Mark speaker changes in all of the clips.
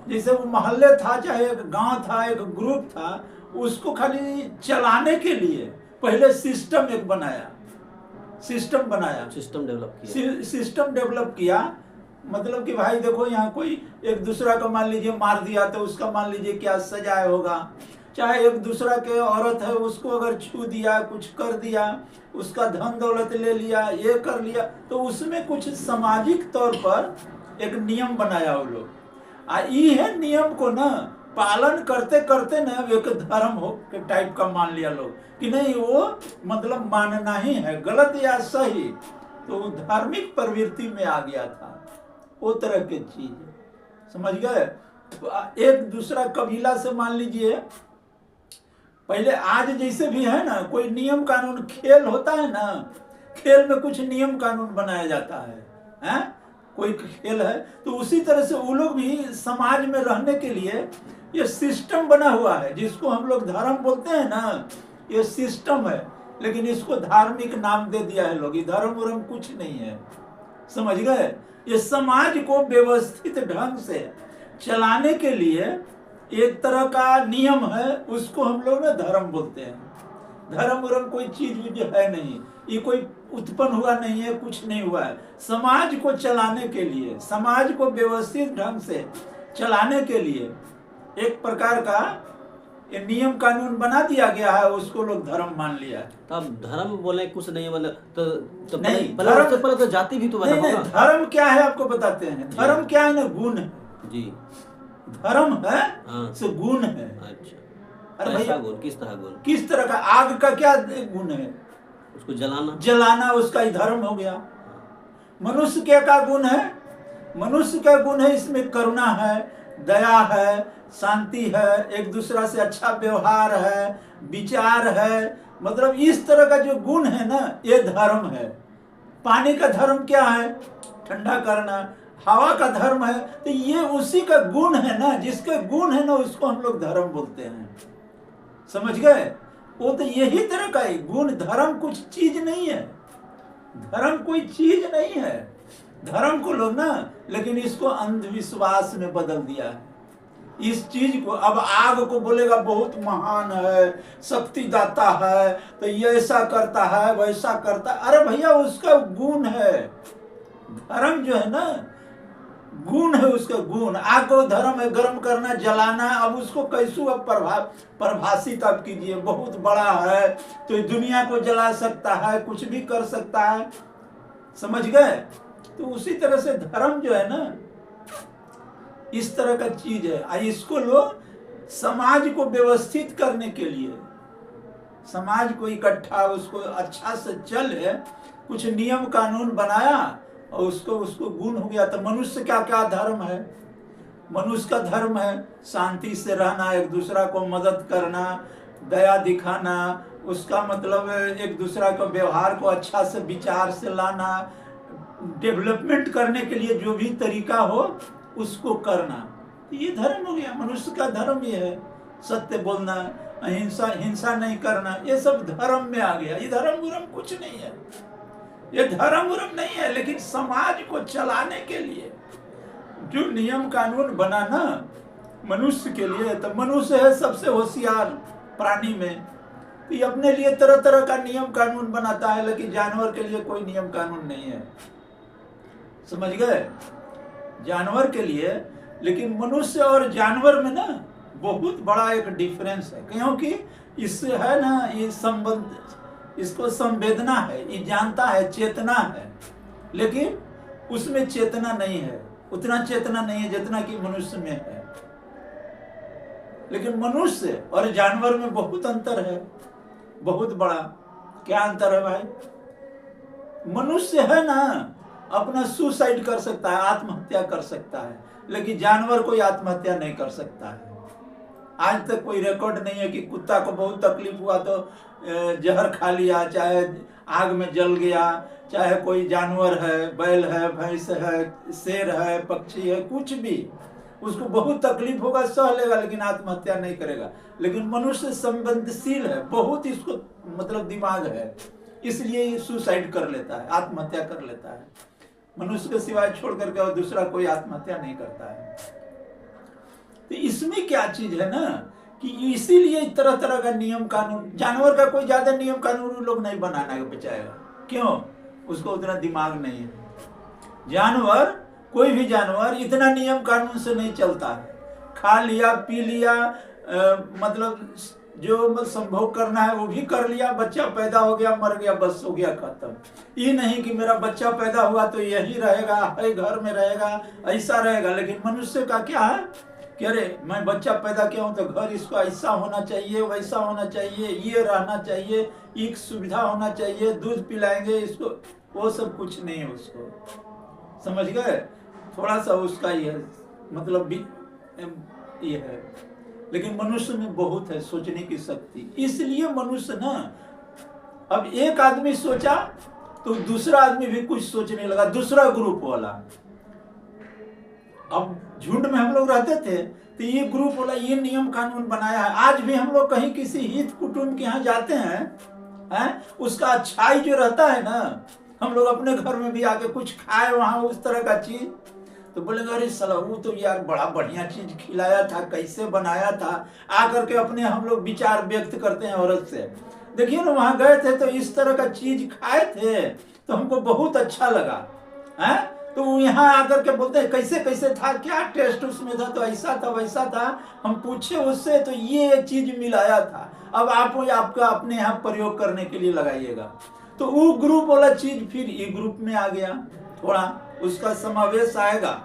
Speaker 1: जैसे वो मोहल्ले था, चाहे एक गांव था, एक ग्रुप था, उसको खाली चलाने के लिए पहले सिस्टम बनाया, सिस्टम डेवलप किया। मतलब कि भाई देखो, यहाँ कोई एक दूसरा को मान लीजिए मार दिया तो उसका मान लीजिए क्या सजा होगा, चाहे एक दूसरा के औरत है उसको अगर छू दिया, कुछ कर दिया, उसका धन दौलत ले लिया, ये कर लिया, तो उसमें कुछ सामाजिक तौर पर एक नियम बनाया वो लोग। है नियम को ना पालन करते करते ना एक धर्म हो के टाइप का मान लिया लोग कि नहीं, वो मतलब मानना ही है, गलत या सही, तो धार्मिक प्रवृत्ति में आ गया था वो तरह की चीज। समझ गए? एक दूसरा कबीला से मान लीजिए पहले, आज जैसे भी है ना, कोई नियम कानून, खेल होता है ना, खेल में कुछ नियम कानून बनाया जाता है? कोई खेल है तो उसी तरह से वो लोग भी समाज में रहने के लिए ये सिस्टम बना हुआ है, जिसको हम लोग धर्म बोलते हैं ना, ये सिस्टम है, लेकिन इसको धार्मिक नाम दे दिया है लोग। ये धर्म उर्म कुछ नहीं है, समझ गए? ये समाज को व्यवस्थित ढंग से चलाने के लिए एक तरह का नियम है, उसको हम लोग ना धर्म बोलते हैं। धर्म उर्म कोई चीज है नहीं, ये कोई उत्पन्न हुआ नहीं है, कुछ नहीं हुआ है। समाज को चलाने के लिए, समाज को व्यवस्थित ढंग से चलाने के लिए एक प्रकार का ये नियम कानून बना दिया गया है, उसको लोग धर्म मान लिया है।
Speaker 2: तब धर्म बोले कुछ नहीं, मतलब तो
Speaker 1: नहीं,
Speaker 2: पहले तो जाति भी तो बना होगा।
Speaker 1: धर्म क्या है आपको बताते हैं। धर्म क्या है ना, गुण है
Speaker 2: जी।
Speaker 1: धर्म है से गुण है।
Speaker 2: अच्छा,
Speaker 1: अरे भैया
Speaker 2: गुण किस तरह? गुण
Speaker 1: किस तरह का? आग का क्या गुण है?
Speaker 2: उसको जलाना,
Speaker 1: जलाना उसका ही धर्म हो गया। मनुष्य क्या का गुण है? मनुष्य का गुण है इसमें करुणा है, दया है, शांति है, एक दूसरा से अच्छा व्यवहार है, विचार है, मतलब इस तरह का जो गुण है ना, ये धर्म है। पानी का धर्म क्या है? ठंडा करना। हवा का धर्म है, तो ये उसी का गुण है ना, जिसके गुण है ना उसको हम लोग धर्म बोलते हैं। समझ गए? वो तो यही तरह का है गुण। धर्म कुछ चीज नहीं है, धर्म कोई चीज नहीं है। धर्म को लोग ना, लेकिन इसको अंधविश्वास में बदल दिया है। इस चीज को अब आग को बोलेगा बहुत महान है, शक्ति दाता है, तो ये ऐसा करता है, वैसा करता है। अरे भैया उसका गुण है। धर्म जो है ना, गुण है उसका गुण। आग को धर्म है गर्म करना, जलाना। अब उसको कैसू अब परिभाषित आप कीजिए, बहुत बड़ा है तो दुनिया को जला सकता है, कुछ भी कर सकता है। समझ गए? तो उसी तरह से धर्म जो है ना, इस तरह का चीज है। इसको लोग समाज को व्यवस्थित करने के लिए, समाज को इकट्ठा, उसको अच्छा से चले, कुछ नियम कानून बनाया और उसको गुण हो गया। तो मनुष्य क्या क्या धर्म है? मनुष्य का धर्म है शांति से रहना, एक दूसरा को मदद करना, दया दिखाना, उसका मतलब एक दूसरा को व्यवहार को अच्छा से विचार से लाना, डेवलपमेंट करने के लिए जो भी तरीका हो उसको करना। तो ये धर्म हो गया। मनुष्य का धर्म ये है, सत्य बोलना, अहिंसा, हिंसा नहीं करना, ये सब धर्म में आ गया। ये धर्म उर्म कुछ नहीं है, ये धर्म उर्म नहीं है। लेकिन समाज को चलाने के लिए जो नियम कानून बनाना मनुष्य के लिए, तो मनुष्य है सबसे होशियार प्राणी में, तो ये अपने लिए तरह तरह का नियम कानून बनाता है, लेकिन जानवर के लिए कोई नियम कानून नहीं है। समझ गए? जानवर के लिए। लेकिन मनुष्य और जानवर में ना बहुत बड़ा एक डिफरेंस है, क्योंकि इससे है ना, ये संबंध, इसको संवेदना है, ये जानता है, चेतना है, लेकिन उसमें चेतना नहीं है, उतना चेतना नहीं है जितना कि मनुष्य में है। लेकिन मनुष्य और जानवर में बहुत अंतर है, बहुत बड़ा। क्या अंतर है भाई? मनुष्य है ना अपना सुसाइड कर सकता है, आत्महत्या कर सकता है, लेकिन जानवर कोई आत्महत्या नहीं कर सकता है। आज तक कोई रिकॉर्ड नहीं है कि कुत्ता को बहुत तकलीफ हुआ तो जहर खा लिया, चाहे आग में जल गया, चाहे कोई जानवर है, बैल है, भैंस है, शेर है, पक्षी है, कुछ भी, उसको बहुत तकलीफ होगा, सह लेगा, लेकिन आत्महत्या नहीं करेगा। लेकिन मनुष्य संवेदनशील है, बहुत इसको मतलब दिमाग है, इसलिए सुसाइड कर लेता है, आत्महत्या कर लेता है। मनुष्य के सिवाय छोड़ करके और दूसरा कोई आत्महत्या नहीं करता है। तो इसमें क्या चीज है ना कि इसीलिए तरह तरह का नियम कानून, जानवर का कोई ज्यादा नियम कानून लोग नहीं बनाना बचाएगा, क्यों? उसको उतना दिमाग नहीं है। जानवर, कोई भी जानवर इतना नियम कानून से नहीं चलता है। खा लिया, पी लिया, मतलब जो संभोग करना है वो भी कर लिया, बच्चा पैदा हो गया, मर गया, बस हो गया, खत्म। ये नहीं कि मेरा बच्चा पैदा हुआ तो यही रहेगा, है घर में रहेगा, ऐसा रहेगा। लेकिन मनुष्य का क्या है कि अरे मैं बच्चा पैदा किया हूं तो घर इसको ऐसा होना चाहिए, वैसा होना चाहिए, ये रहना चाहिए, एक सुविधा होना चाहिए, दूध पिलाएंगे इसको, वो सब कुछ नहीं है उसको, समझ गए? थोड़ा सा उसका ये मतलब भी ये है, लेकिन मनुष्य में बहुत है सोचने की शक्ति। इसलिए मनुष्य ना, अब एक आदमी सोचा तो दूसरा आदमी भी कुछ सोचने लगा, दूसरा ग्रुप वाला। अब झुंड में हम लोग रहते थे तो ये ग्रुप वाला ये नियम कानून बनाया है। आज भी हम लोग कहीं किसी हित कुटुंब के यहाँ जाते हैं, उसका अच्छाई जो रहता है ना, हम लोग अपने घर में भी आके कुछ खाए वहां उस तरह का चीज, तो बोलेंगे अरे साला वो तो यार बड़ा बढ़िया चीज खिलाया था, कैसे बनाया था, आकर के अपने हम लोग विचार व्यक्त करते हैं औरत से। देखिए ना, वहां गए थे तो इस तरह का चीज खाए थे तो हमको बहुत अच्छा लगा है, तो यहाँ आकर के बोलते हैं कैसे कैसे था, क्या टेस्ट उसमें था, तो ऐसा था वैसा था। हम पूछे उससे तो ये चीज मिलाया था, अब आप आपका अपने यहाँ प्रयोग करने के लिए लगाइएगा। तो वो ग्रुप वाला चीज फिर ये ग्रुप में आ गया, थोड़ा उसका समावेश आएगा,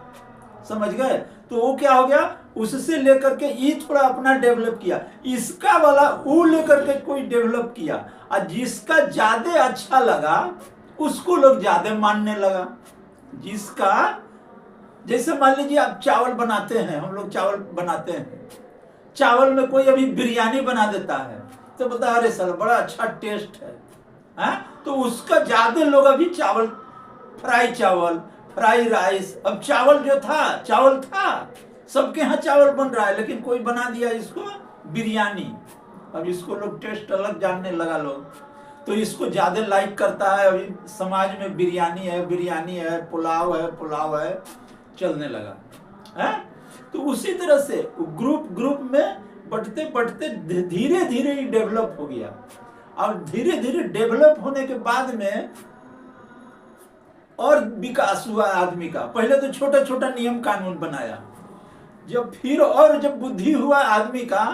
Speaker 1: समझ गए? तो वो क्या हो गया, उससे लेकर के ये थोड़ा अपना डेवलप किया, इसका वाला वो लेकर के कोई डेवलप किया, और जिसका ज्यादा अच्छा लगा उसको लोग ज्यादा मानने लगा। जिसका, जैसे मान लीजिए आप चावल बनाते हैं, हम लोग चावल बनाते हैं, चावल में कोई अभी बिरयानी बना देता है तो बोलता है अरे सर बड़ा अच्छा टेस्ट है, तो उसका ज्यादा लोग अभी चावल, फ्राई चावल, फ्राई राइस, अब चावल जो था, चावल था, सबके यहाँ चावल बन रहा है, लेकिन कोई बना दिया इसको बिरयानी। अब इसको लोग टेस्ट अलग जानने लगा लोग, तो इसको ज्यादा लाइक करता है। अभी समाज में बिरयानी है, बिरयानी है, पुलाव है, पुलाव है, चलने लगा है। तो उसी तरह से ग्रुप ग्रुप में बढ़ते बढ़ते धीरे धीरे ही डेवलप हो गया, और धीरे धीरे डेवलप होने के बाद में और विकास हुआ आदमी का। पहले तो छोटा छोटा नियम कानून बनाया, जब फिर और जब बुद्धि हुआ आदमी का,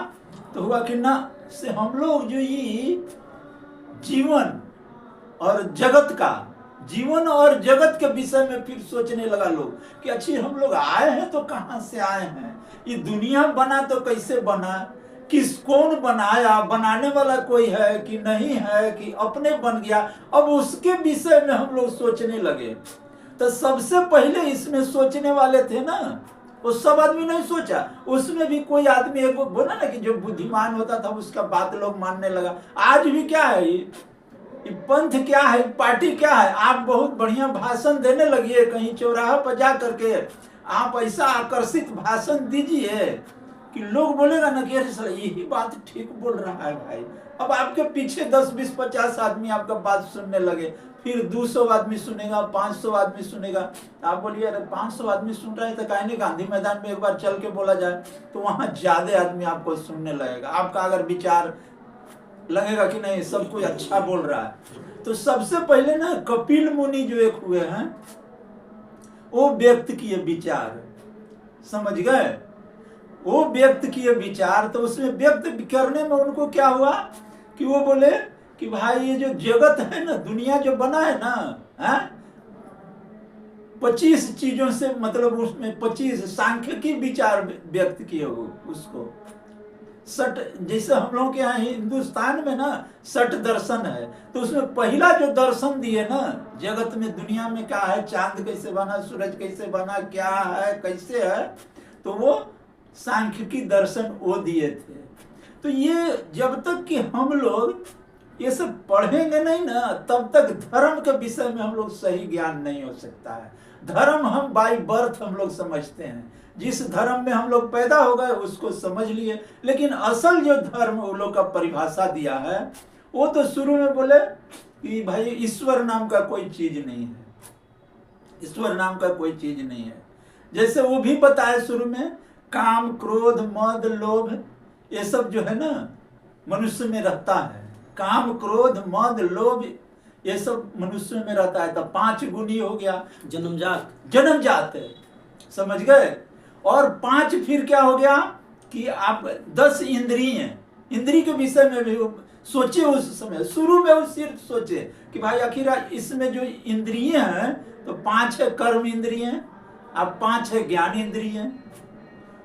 Speaker 1: तो हुआ कि ना से हम लोग जो ये जीवन और जगत का, जीवन और जगत के विषय में फिर सोचने लगा लोग कि अच्छी हम लोग आए हैं तो कहां से आए हैं, ये दुनिया बना तो कैसे बना, किस कौन बनाया, बनाने वाला कोई है कि नहीं है, कि अपने बन गया। अब उसके विषय में हम लोग सोचने लगे। तो सबसे पहले इसमें सोचने वाले थे ना, वो सब आदमी नहीं सोचा, उसमें भी कोई आदमी एक बोला ना कि जो बुद्धिमान होता था उसका बात लोग मानने लगा। आज भी क्या है, ये पंथ क्या है, पार्टी क्या है, आप बहुत बढ़िया भाषण देने लगिए कहीं चौराहा पर जा करके, आप ऐसा आकर्षित भाषण दीजिए कि लोग बोलेगा ना कि अरे साला यही बात ठीक बोल रहा है भाई। अब आपके पीछे 10, 20, 50 आदमी आपका बात सुनने लगे, फिर 200 आदमी सुनेगा, 500 आदमी सुनेगा। आप बोलिए अरे 500 आदमी सुन रहे हैं तो काहे नहीं गांधी मैदान में एक बार चल के बोला जाए, तो वहां ज्यादा आदमी आपको सुनने लगेगा। आपका अगर विचार लगेगा कि नहीं सब कोई अच्छा बोल रहा है। तो सबसे पहले ना कपिल मुनि जो एक हुए हैं, वो व्यक्त किए विचार, समझ गए, वो व्यक्त किए विचार। तो उसमें व्यक्त करने में उनको क्या हुआ कि वो बोले कि भाई ये जो जगत है ना, दुनिया जो बना है ना, 25 चीजों से, मतलब उसमें 25 सांख्यिकी विचार व्यक्त किए हो उसको। सठ, जैसे हम लोगों के यहाँ हिंदुस्तान में ना 60 दर्शन है, तो उसमें पहला जो दर्शन दिए ना जगत में, दुनिया में क्या है, चांद कैसे बना, सूरज कैसे बना, क्या है, कैसे है, तो वो सांख्यिकी दर्शन वो दिए थे। तो ये जब तक कि हम लोग ये सब पढ़ेंगे नहीं ना, तब तक धर्म के विषय में हम लोग सही ज्ञान नहीं हो सकता है। धर्म हम बाय बर्थ हम लोग समझते हैं, जिस धर्म में हम लोग पैदा हो गए उसको समझ लिए, लेकिन असल जो धर्म वो लोग का परिभाषा दिया है, वो तो शुरू में बोले कि भाई ईश्वर नाम का कोई चीज नहीं है, ईश्वर नाम का कोई चीज नहीं है। जैसे वो भी बताया शुरू में काम क्रोध मद लोभ ये सब जो है ना मनुष्य में रहता है। काम क्रोध मद लोभ ये सब मनुष्य में रहता है। तो 5 गुणी हो गया, जन्मजात है, समझ गए। और 5 फिर क्या हो गया कि आप 10 इंद्रिय, इंद्रिय के विषय में भी सोचे। उस समय शुरू में उस सिर्फ सोचे कि भाई आखिर इसमें जो इंद्रिय हैं तो 5 है कर्म इंद्रिय, अब 5 है ज्ञान इंद्रिय।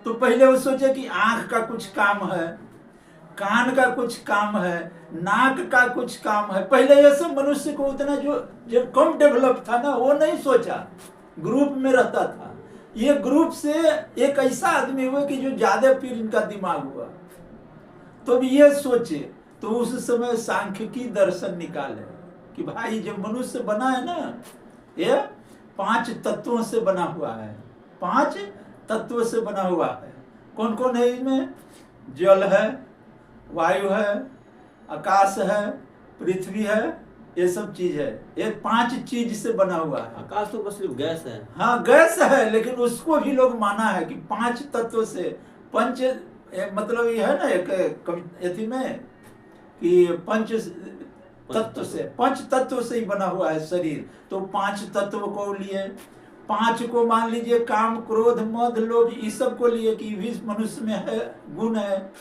Speaker 1: तो पहले वो सोचे कि आंख का कुछ काम है, कान का कुछ काम है, नाक का कुछ काम है। पहले ये सब मनुष्य को उतना जो कम डेवलप था ना वो नहीं सोचा, ग्रुप में रहता था। ये ग्रुप से एक ऐसा आदमी हुआ कि जो ज्यादा फिर इनका दिमाग हुआ, तो ये सोचे। तो उस समय सांख्यिकी दर्शन निकाले कि भाई जब मनुष्य बना है ना ये 5 तत्वों से बना हुआ है, 5 तत्वों से बना हुआ है। कौन कौन है इसमें? जल है, वायु है, आकाश है, पृथ्वी है, ये सब चीज है। ये 5 चीज से बना हुआ है।
Speaker 2: आकाश तो बस सिर्फ गैस है।
Speaker 1: हाँ गैस है, लेकिन उसको भी लोग माना है कि 5 तत्व से पंच, मतलब ये है ना एक कविता में कि पंच तत्व से ही बना हुआ है शरीर। तो 5 तत्व को लिए, 5 को मान लीजिए काम क्रोध मद लोभ इस सब को लिए कि भी मनुष्य में है, गुण है,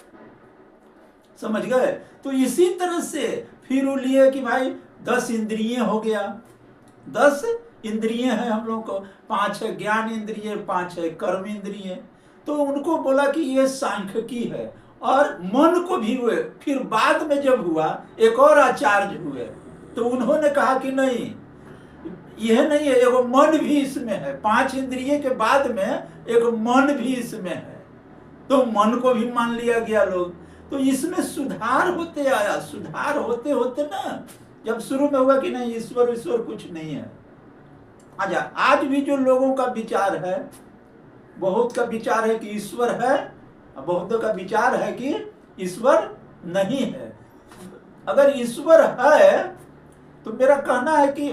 Speaker 1: समझ गए। तो इसी तरह से फिर वो लिए कि भाई 10 इंद्रिय हो गया, 10 इंद्रिय है हम लोग को। 5 है ज्ञान इंद्रिय, 5 है कर्म इंद्रिय। तो उनको बोला कि ये सांख्यिकी है। और मन को भी हुए, फिर बाद में जब हुआ एक और आचार्य हुए तो उन्होंने कहा कि नहीं यह नहीं है, एगो मन भी इसमें है। 5 इंद्रिय के बाद में एक मन भी इसमें है, तो मन को भी मान लिया गया लोग। तो इसमें सुधार होते आया, सुधार होते होते ना जब शुरू में हुआ कि नहीं ईश्वर कुछ नहीं है। अच्छा, आज भी जो लोगों का विचार है, बहुत का विचार है कि ईश्वर है, बहुतों का विचार है कि ईश्वर नहीं है। अगर ईश्वर है तो मेरा कहना है कि